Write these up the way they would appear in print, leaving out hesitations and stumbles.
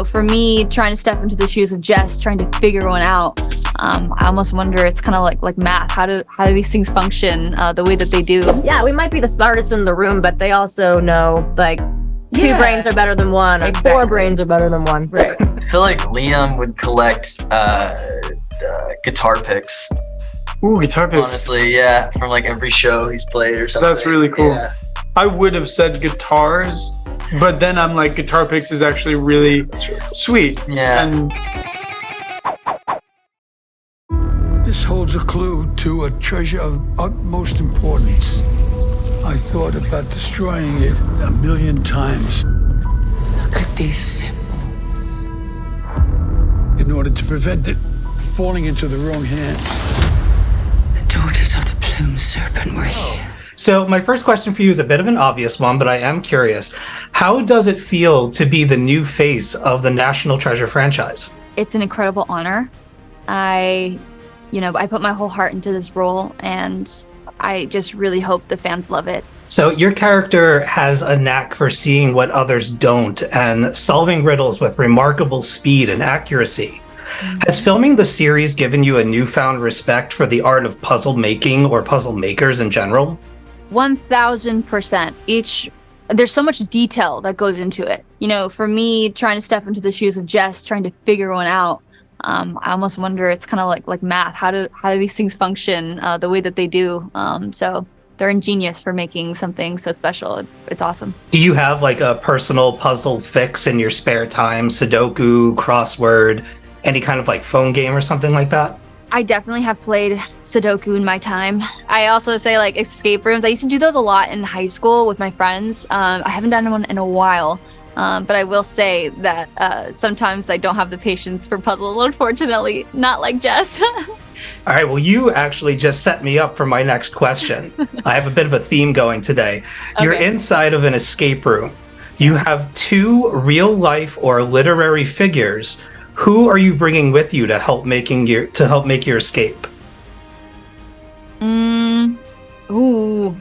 For me, trying to step into the shoes of Jess, trying to figure one out, I almost wonder, it's kind of like math. How do these things function the way that they do? Yeah, we might be the smartest in the room, but they also know, like, two brains are better than one, or four brains are better than one. Right. I feel like Liam would collect guitar picks. Ooh, guitar picks. Honestly, yeah, from like every show he's played or something. That's really cool. Yeah. I would have said guitars, but then I'm like, guitar picks is actually really sweet. Yeah. And this holds a clue to a treasure of utmost importance. I thought about destroying it 1,000,000 times. Look at these symbols. In order to prevent it falling into the wrong hands. The daughters of the plumed serpent were here. So my first question for you is a bit of an obvious one, but I am curious. How does it feel to be the new face of the National Treasure franchise? It's an incredible honor. I put my whole heart into this role, and I just really hope the fans love it. So your character has a knack for seeing what others don't and solving riddles with remarkable speed and accuracy. Has filming the series given you a newfound respect for the art of puzzle making or puzzle makers in general? 1000%. There's so much detail that goes into it. For me, trying to step into the shoes of Jess, trying to figure one out, I almost wonder, it's kind of like math. How do these things function the way that they do? So they're ingenious for making something so special. It's awesome. Do you have like a personal puzzle fix in your spare time? Sudoku, crossword, any kind of like phone game or something like that? I definitely have played Sudoku in my time. I also say like escape rooms. I used to do those a lot in high school with my friends. I haven't done one in a while. But I will say that sometimes I don't have the patience for puzzles, unfortunately. Not like Jess. All right, well, you actually just set me up for my next question. I have a bit of a theme going today. Okay. You're inside of an escape room. You have two real-life or literary figures. Who are you bringing with you to help make your escape? Ooh.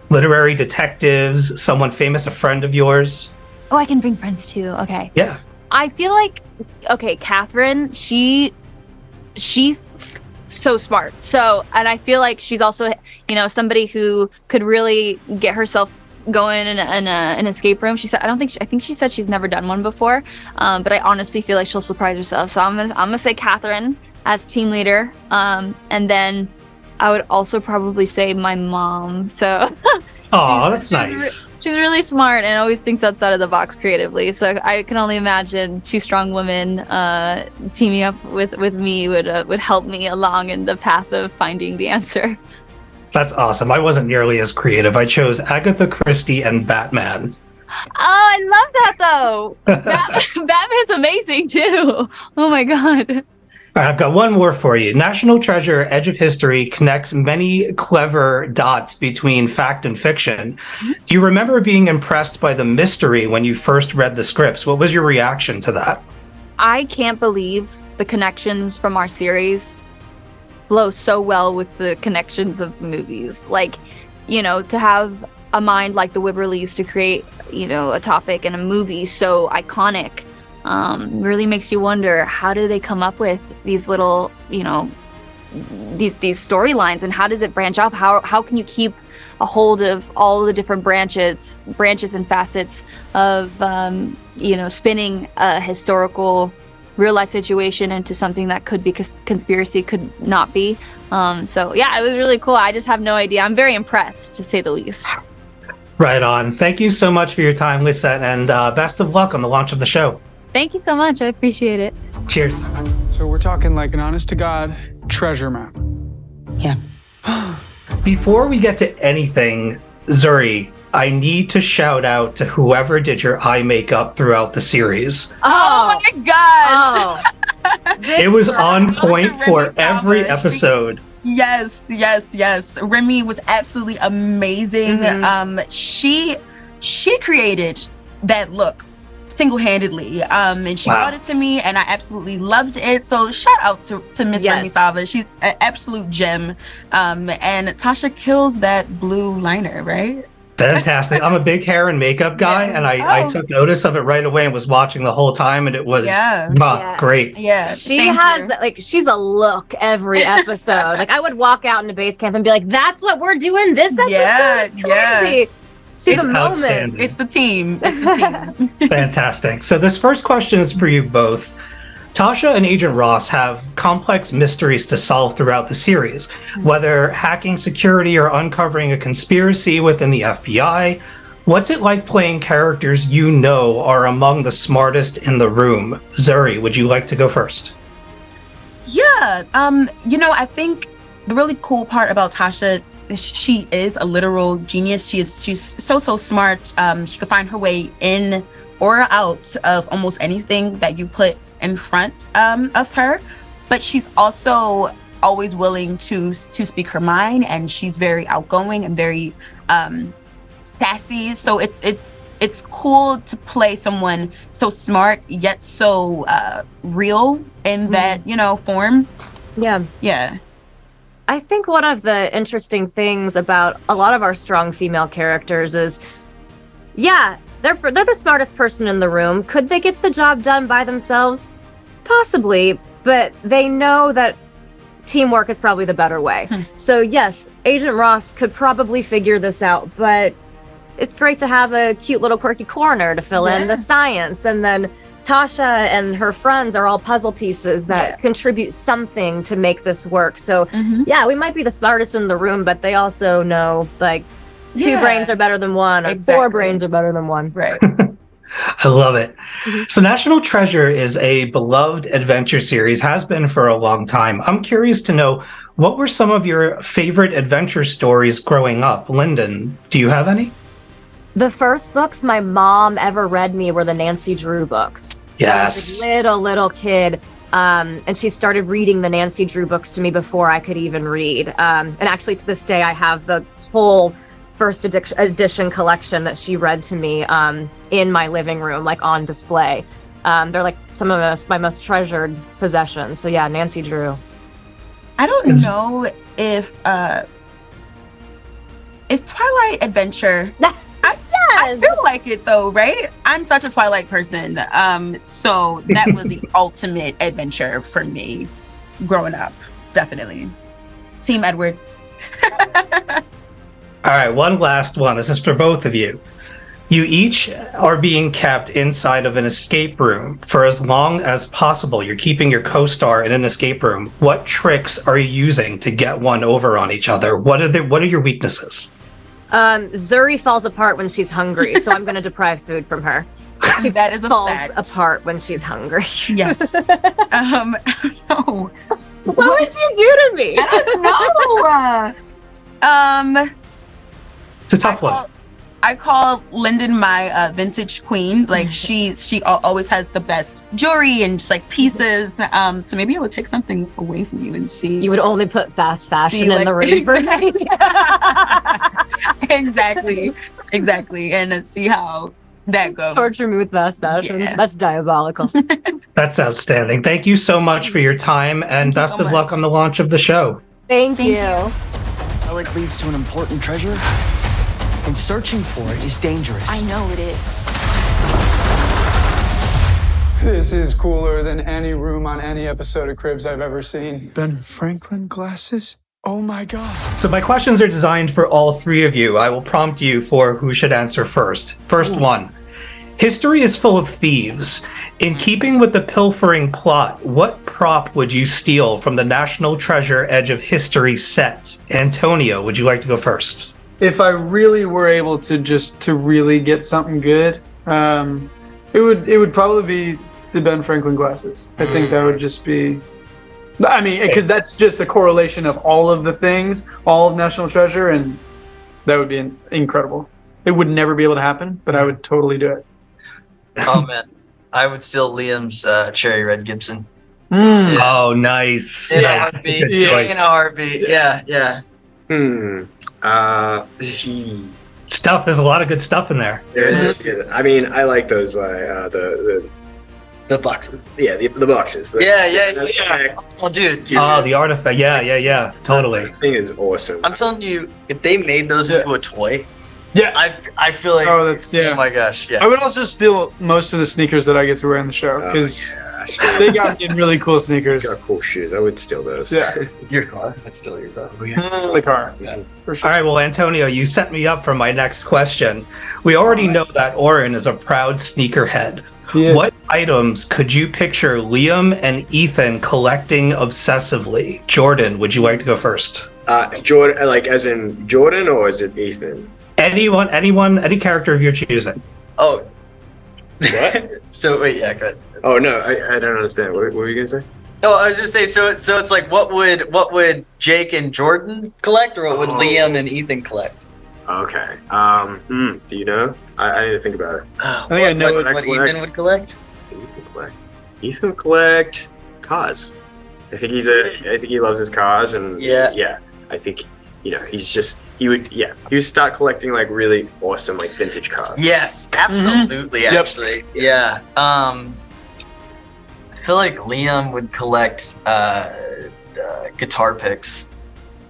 Literary detectives, someone famous, a friend of yours. Oh, I can bring friends too. Okay. Yeah. I feel like, Catherine, she's so smart. And I feel like she's also, somebody who could really get herself going in an escape room. She said, I think she said she's never done one before. But I honestly feel like she'll surprise herself. So I'm gonna say Catherine as team leader. And then I would also probably say my mom. So oh, that's nice. She's really smart and always thinks outside of the box creatively. So I can only imagine two strong women teaming up with me would help me along in the path of finding the answer. That's awesome. I wasn't nearly as creative. I chose Agatha Christie and Batman. Oh, I love that though. Batman's amazing too. Oh my God. All right, I've got one more for you. National Treasure: Edge of History connects many clever dots between fact and fiction. Do you remember being impressed by the mystery when you first read the scripts? What was your reaction to that? I can't believe the connections from our series flow so well with the connections of movies. Like, to have a mind like the Wibberleys to create, a topic in a movie so iconic, really makes you wonder, how do they come up with these little, these storylines, and how does it branch off? How can you keep a hold of all the different branches and facets of, spinning a historical real life situation into something that could be conspiracy, could not be. So yeah, it was really cool. I just have no idea. I'm very impressed, to say the least. Right on. Thank you so much for your time, Lisette, and best of luck on the launch of the show. Thank you so much. I appreciate it. Cheers. So we're talking like an honest to God treasure map. Yeah. Before we get to anything, Zuri, I need to shout out to whoever did your eye makeup throughout the series. Oh my gosh. It was on point for every episode. Yes. Remy was absolutely amazing. She created that look single-handedly, and she brought it to me, and I absolutely loved it. So shout out to Miss Remy Sava. She's an absolute gem. And Tasha kills that blue liner, right? Fantastic. I'm a big hair and makeup guy, and I took notice of it right away and was watching the whole time, and it was great. Yeah. She's a look every episode. Like I would walk out into base camp and be like, that's what we're doing this episode. It's crazy. She's a moment. It's the team. It's the team. Fantastic. So this first question is for you both. Tasha and Agent Ross have complex mysteries to solve throughout the series, whether hacking security or uncovering a conspiracy within the FBI. What's it like playing characters you know are among the smartest in the room? Zuri, would you like to go first? Yeah. I think the really cool part about Tasha is she is a literal genius. She's so smart. She could find her way in or out of almost anything that you put in front of her, but she's also always willing to speak her mind, and she's very outgoing and very sassy. So it's cool to play someone so smart yet so real in that form. Yeah. I think one of the interesting things about a lot of our strong female characters is, they're the smartest person in the room. Could they get the job done by themselves? Possibly, but they know that teamwork is probably the better way. So yes, Agent Ross could probably figure this out, but it's great to have a cute little quirky corner to fill in the science. And then Tasha and her friends are all puzzle pieces that contribute something to make this work. So we might be the smartest in the room, but they also know like two brains are better than one, or four brains are better than one. Right. I love it. So National Treasure is a beloved adventure series, has been for a long time. I'm curious to know, what were some of your favorite adventure stories growing up? Lyndon, do you have any? The first books my mom ever read me were the Nancy Drew books. Yes. I was a little kid. And she started reading the Nancy Drew books to me before I could even read. And actually to this day, I have the whole first edition collection that she read to me in my living room, like on display. They're like some of my most treasured possessions. So yeah, Nancy Drew. I don't know if is Twilight Adventure. I feel like it though, right? I'm such a Twilight person. So that was the ultimate adventure for me growing up. Definitely. Team Edward. All right, one last one. This is for both of you. You each are being kept inside of an escape room for as long as possible. You're keeping your co-star in an escape room. What tricks are you using to get one over on each other? What are your weaknesses? Zuri falls apart when she's hungry, so I'm going to deprive food from her. That is a falls fact. apart when she's hungry. Yes. No. What would you do to me? I don't know. It's a tough one. I call Lyndon my vintage queen. Like she always has the best jewelry and just like pieces. So maybe I would take something away from you and see. You would only put fast fashion in the room for me. Exactly. And see how that goes. Torture me with fast fashion. Yeah. That's diabolical. That's outstanding. Thank you so much for your time, and best of luck on the launch of the show. Thank you. Relic leads to an important treasure, and searching for it is dangerous. I know it is. This is cooler than any room on any episode of Cribs I've ever seen. Ben Franklin glasses? Oh my God. So my questions are designed for all three of you. I will prompt you for who should answer first. First one. History is full of thieves. In keeping with the pilfering plot, what prop would you steal from the National Treasure Edge of History set? Antonio, would you like to go first? If I really were able to really get something good, it would probably be the Ben Franklin glasses. I think that would just be, I mean, because that's just the correlation of all of the things, all of National Treasure, and that would be incredible. It would never be able to happen, but I would totally do it. Oh man, I would steal Liam's Cherry Red Gibson. Yeah. Oh, nice. In a heartbeat. In a heartbeat. Yeah. Stuff. There's a lot of good stuff in there. There is. I mean, I like those the boxes. Yeah, the boxes. Yeah. Oh, dude. Oh, the artifact. Yeah. Totally. That thing is awesome. I'm telling you, if they made those into a toy, Yeah. I feel like. Oh, that's Oh my gosh. Yeah. I would also steal most of the sneakers that I get to wear in the show because they got me in really cool sneakers. Got cool shoes. I would steal those. Yeah. Your car. That's still your car. The car. Yeah. For sure. All right, well, Antonio, you set me up for my next question. We already know that Oren is a proud sneakerhead. Yes. What items could you picture Liam and Ethan collecting obsessively? Jordan, would you like to go first? Jordan, like as in Jordan, or is it Ethan? Anyone, any character of your choosing. Oh. What? So wait, yeah, go ahead. Oh no, I don't understand. What were you gonna say? Oh, I was gonna say, so it's like, what would Jake and Jordan collect, or what would Liam and Ethan collect? Okay. Do you know? I need to think about it. I think I know what Ethan would collect. Ethan would collect cars. I think he loves his cars, and Yeah. I think he would start collecting like really awesome like vintage cars. Yes, absolutely. Actually, yeah. I feel like Liam would collect guitar picks.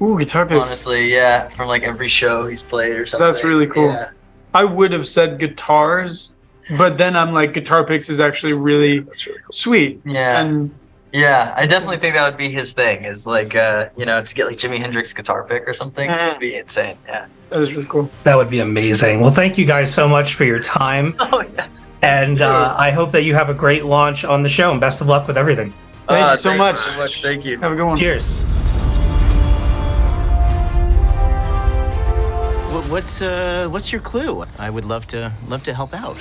Ooh, guitar picks. Honestly, yeah, from like every show he's played or something. That's really cool. Yeah. I would have said guitars, but then I'm like, guitar picks is actually really, That's really cool. sweet. Yeah. And Yeah, I definitely think that would be his thing. Is like, to get like Jimi Hendrix guitar pick or something would be insane. Yeah. that is really cool. That would be amazing. Well, thank you guys so much for your time. Oh yeah. And I hope that you have a great launch on the show, and best of luck with everything. Thank you so Thank much. you so much. Thank you. Have a good one. Cheers. What's your clue? I would love to help out.